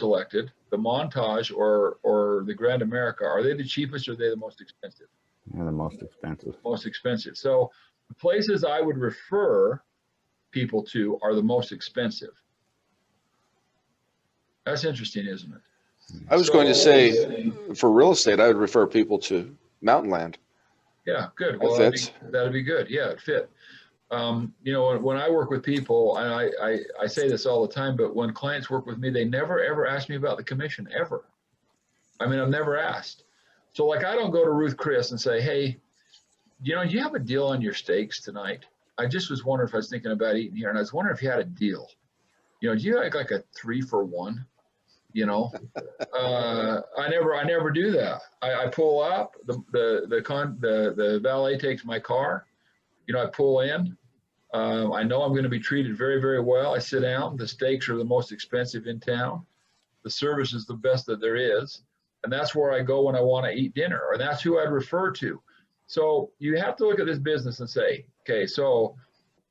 selected, the Montage or the Grand America, are they the cheapest or are they the most expensive? They're the most expensive. Most expensive. So the places I would refer people to are the most expensive. That's interesting, isn't it? I was going to say, for real estate, I would refer people to Mountain Land. Yeah, good. Well, that'd be good. Yeah, it fit. You know, when I work with people, and I say this all the time, but when clients work with me, they never ever ask me about the commission, ever. I mean, I've never asked. So like, I don't go to Ruth Chris and say, hey, you know, do you have a deal on your steaks tonight? I just was wondering if I was thinking about eating here, and I was wondering if you had a deal. You know, do you like a 3-for-1? You know, I never do that. I pull up, the valet takes my car. You know, I pull in. I know I'm going to be treated very, very well. I sit down. The steaks are the most expensive in town. The service is the best that there is. And that's where I go when I want to eat dinner, or that's who I'd refer to. So you have to look at this business and say, okay, so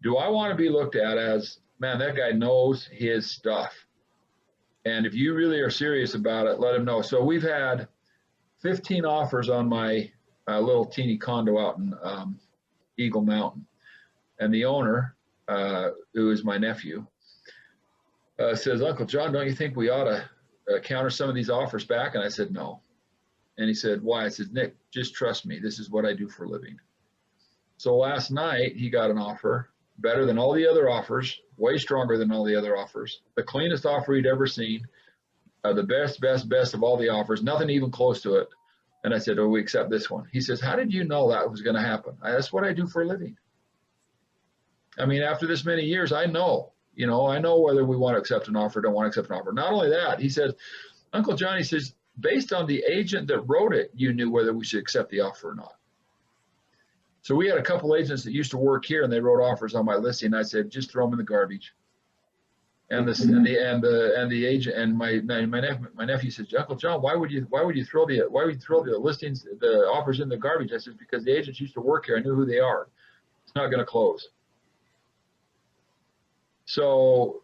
do I want to be looked at as, man, that guy knows his stuff? And if you really are serious about it, let him know. So we've had 15 offers on my little teeny condo out in Eagle Mountain. And the owner, who is my nephew, says, Uncle John, don't you think we ought to counter some of these offers back? And I said, no. And he said, why? I said, Nick, just trust me. This is what I do for a living. So last night he got an offer better than all the other offers, way stronger than all the other offers, the cleanest offer he'd ever seen, the best of all the offers, nothing even close to it. And I said, oh, we accept this one. He says, how did you know that was going to happen? That's what I do for a living. I mean, after this many years, I know whether we want to accept an offer or don't want to accept an offer. Not only that, he says, Uncle John, he says, based on the agent that wrote it, you knew whether we should accept the offer or not. So we had a couple agents that used to work here, and they wrote offers on my listing. And I said, just throw them in the garbage. And the agent and my nephew says, Uncle John, why would you throw the listings, the offers in the garbage? I said, because the agents used to work here. I knew who they are. It's not going to close. So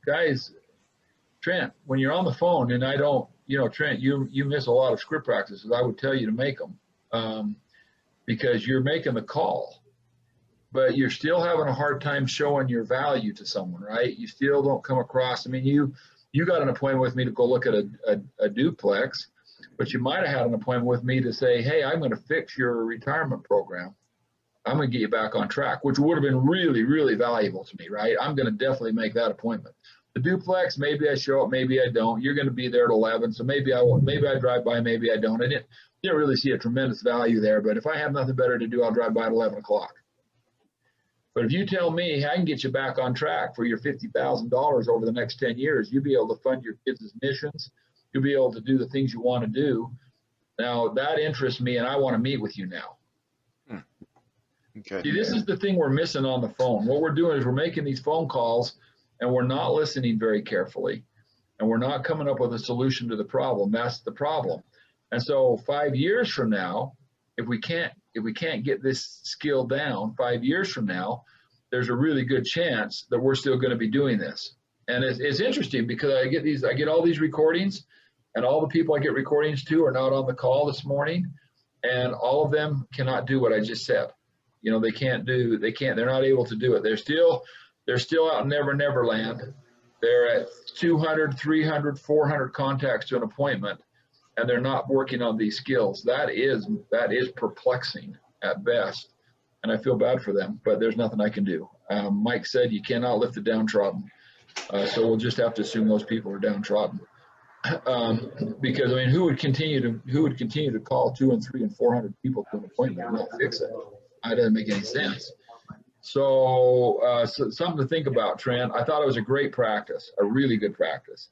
guys, Trent, when you're on the phone, and I don't, Trent, you miss a lot of script practices. I would tell you to make them. Because you're making the call, but you're still having a hard time showing your value to someone, right? You still don't come across. I mean, you got an appointment with me to go look at a duplex, but you might have had an appointment with me to say, hey, I'm going to fix your retirement program. I'm going to get you back on track, which would have been really, really valuable to me, right? I'm going to definitely make that appointment. The duplex, maybe I show up, maybe I don't. You're going to be there at 11, so maybe I won't. Maybe I drive by, maybe I don't. I didn't really see a tremendous value there, but if I have nothing better to do, I'll drive by at 11 o'clock. But if you tell me, hey, I can get you back on track for your $50,000 over the next 10 years, you'll be able to fund your kids' missions. You'll be able to do the things you want to do. Now, that interests me, and I want to meet with you now. Okay. See, this is the thing we're missing on the phone. What we're doing is we're making these phone calls, and we're not listening very carefully, and we're not coming up with a solution to the problem. That's the problem. And so 5 years from now, if we can't get this skill down 5 years from now, there's a really good chance that we're still going to be doing this. And it's interesting because I get all these recordings, and all the people I get recordings to are not on the call this morning, and all of them cannot do what I just said. They're not able to do it. They're still out in Never Land. They're at 200, 300, 400 contacts to an appointment, and they're not working on these skills. That is perplexing at best, and I feel bad for them, but there's nothing I can do. Mike said you cannot lift the downtrodden, so we'll just have to assume those people are downtrodden. Because I mean, who would continue to call 200 and 300 and 400 people to an appointment and not fix it? It doesn't make any sense. So something to think about, Trent. I thought it was a great practice, a really good practice.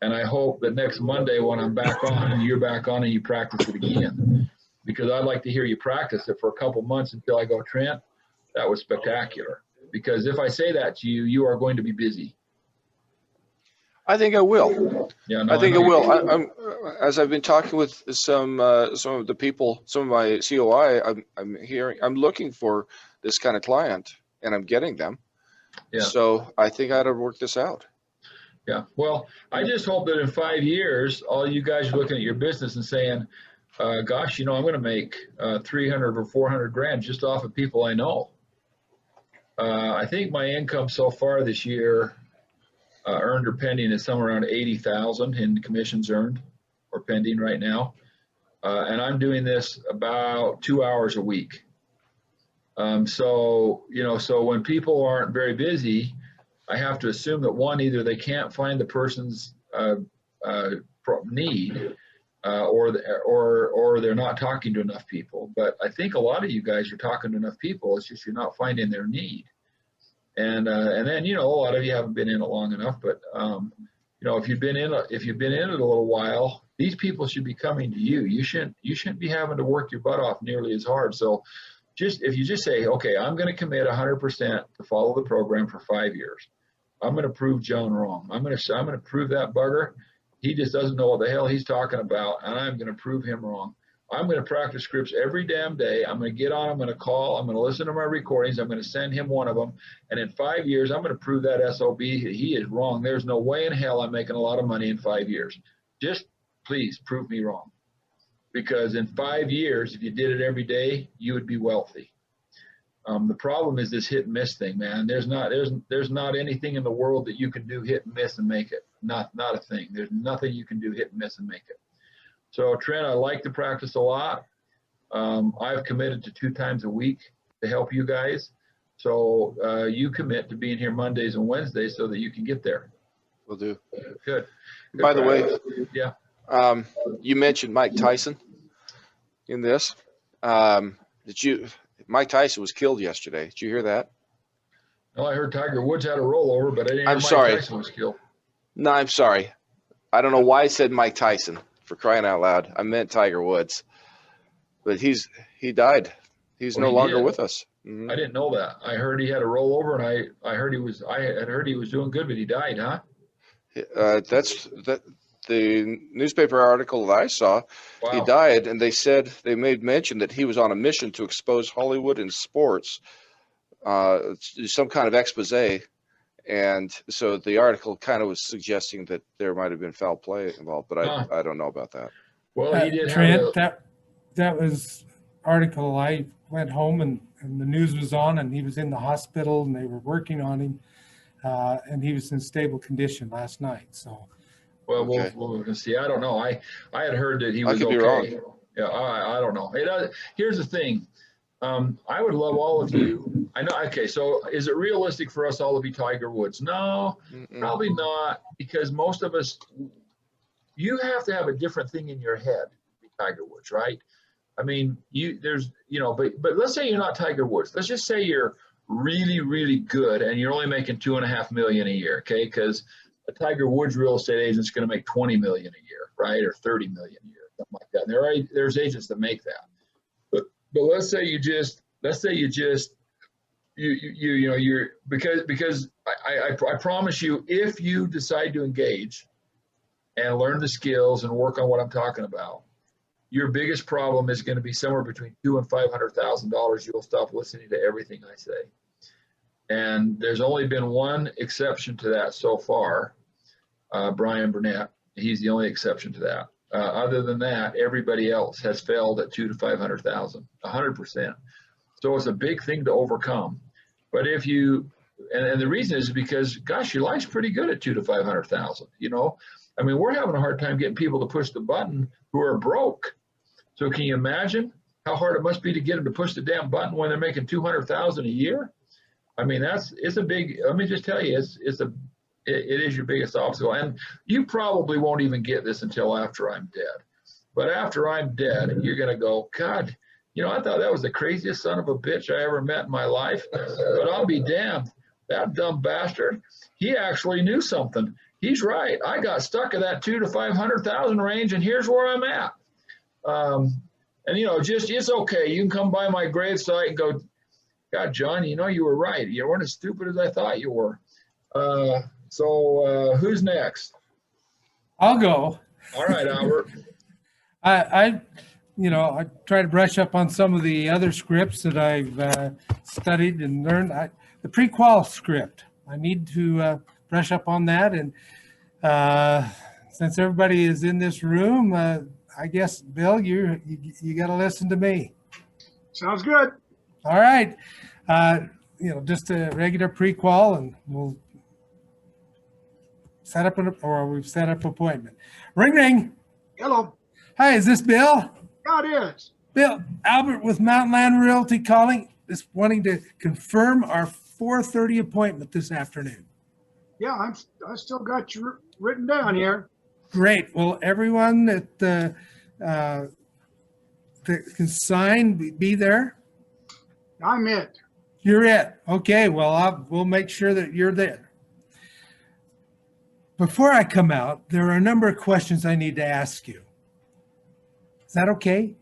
And I hope that next Monday when I'm back on and you're back on and you practice it again, because I'd like to hear you practice it for a couple months until I go, Trent, that was spectacular. Because if I say that to you, you are going to be busy. I think I will. Yeah, no, I think I will. I'm as I've been talking with some of the people, some of my COI. I'm looking for this kind of client, and I'm getting them. Yeah. So I think I ought to work this out. Yeah. Well, I just hope that in 5 years, all you guys are looking at your business and saying, gosh, I'm going to make 300 or 400 grand just off of people I know. I think my income so far this year, earned or pending, is somewhere around 80,000 in commissions earned or pending right now. And I'm doing this about 2 hours a week. So when people aren't very busy, I have to assume that one, either they can't find the person's need, or they're not talking to enough people. But I think a lot of you guys are talking to enough people. It's just you're not finding their need. And then a lot of you haven't been in it long enough. But if you've been in it a little while, these people should be coming to you. You shouldn't be having to work your butt off nearly as hard. So if you just say, okay, I'm going to commit 100% to follow the program for 5 years. I'm going to prove John wrong. I'm going to prove that bugger. He just doesn't know what the hell he's talking about, and I'm going to prove him wrong. I'm going to practice scripts every damn day. I'm going to get on. I'm going to call. I'm going to listen to my recordings. I'm going to send him one of them. And in 5 years, I'm going to prove that SOB that he is wrong. There's no way in hell I'm making a lot of money in 5 years. Just please prove me wrong. Because in 5 years, if you did it every day, you would be wealthy. The problem is this hit and miss thing, man. There's not anything in the world that you can do hit and miss and make it. Not a thing. There's nothing you can do hit and miss and make it. So Trent, I like to practice a lot. I've committed to 2 times a week to help you guys. So you commit to being here Mondays and Wednesdays so that you can get there. Will do. Good. By the way, yeah. You mentioned Mike Tyson in this. Mike Tyson was killed yesterday. Did you hear that? No, I heard Tiger Woods had a rollover, but I didn't hear Mike Tyson was killed. No, I'm sorry. I don't know why I said Mike Tyson, for crying out loud. I meant Tiger Woods. But he died. He's no longer with us. Mm-hmm. I didn't know that. I heard he had a rollover, and I heard he was doing good, but he died, huh? The newspaper article that I saw. Wow. He died, and they made mention that he was on a mission to expose Hollywood and sports, some kind of expose. And so the article kind of was suggesting that there might have been foul play involved, but I don't know about that. Well, he did Trent, that was article. I went home and the news was on, and he was in the hospital, and they were working on him, and he was in stable condition last night. So. Well, okay. We'll see. I don't know. I had heard that he was okay. Be wrong. Yeah, I don't know. Here's the thing. I would love all of you. I know. Okay, so is it realistic for us all to be Tiger Woods? No, probably not, because most of us, you have to have a different thing in your head to be Tiger Woods, right? I mean, but let's say you're not Tiger Woods. Let's just say you're really, really good and you're only making $2.5 million a year, okay? Because a Tiger Woods real estate agent is going to make $20 million a year, right, or $30 million a year, something like that. And there's agents that make that, but let's say you just because I promise you, if you decide to engage and learn the skills and work on what I'm talking about, your biggest problem is going to be somewhere between $200,000 and $500,000. You'll stop listening to everything I say. And there's only been one exception to that so far, Brian Burnett. He's the only exception to that. Other than that, everybody else has failed at $200,000 to $500,000, 100%. So it's a big thing to overcome. But if you, and the reason is because, gosh, your life's pretty good at $200,000 to $500,000. I mean, we're having a hard time getting people to push the button who are broke. So can you imagine how hard it must be to get them to push the damn button when they're making $200,000 a year? I mean, it's a big, let me just tell you, it is your biggest obstacle. And you probably won't even get this until after I'm dead. But after I'm dead, you're going to go, God, I thought that was the craziest son of a bitch I ever met in my life. But I'll be damned. That dumb bastard, he actually knew something. He's right. I got stuck in that $200,000 to $500,000 range, and here's where I'm at. It's okay. You can come by my gravesite and go, God, John, you were right. You weren't as stupid as I thought you were. So who's next? I'll go. All right, Albert. I try to brush up on some of the other scripts that I've studied and learned. The pre-qual script, I need to brush up on that. And Since everybody is in this room, I guess, Bill, you got to listen to me. Sounds good. All right. Just a regular pre-qual, and we'll set up we've set up appointment. Ring, ring. Hello. Hi, is this Bill? Yeah, it is. Bill, Albert with Mountain Land Realty calling, just wanting to confirm our 4:30 appointment this afternoon. Yeah, I still got you written down here. Great. Well, everyone that can sign, be there. I'm it. You're it. Okay. Well, we'll make sure that you're there. Before I come out, there are a number of questions I need to ask you. Is that okay?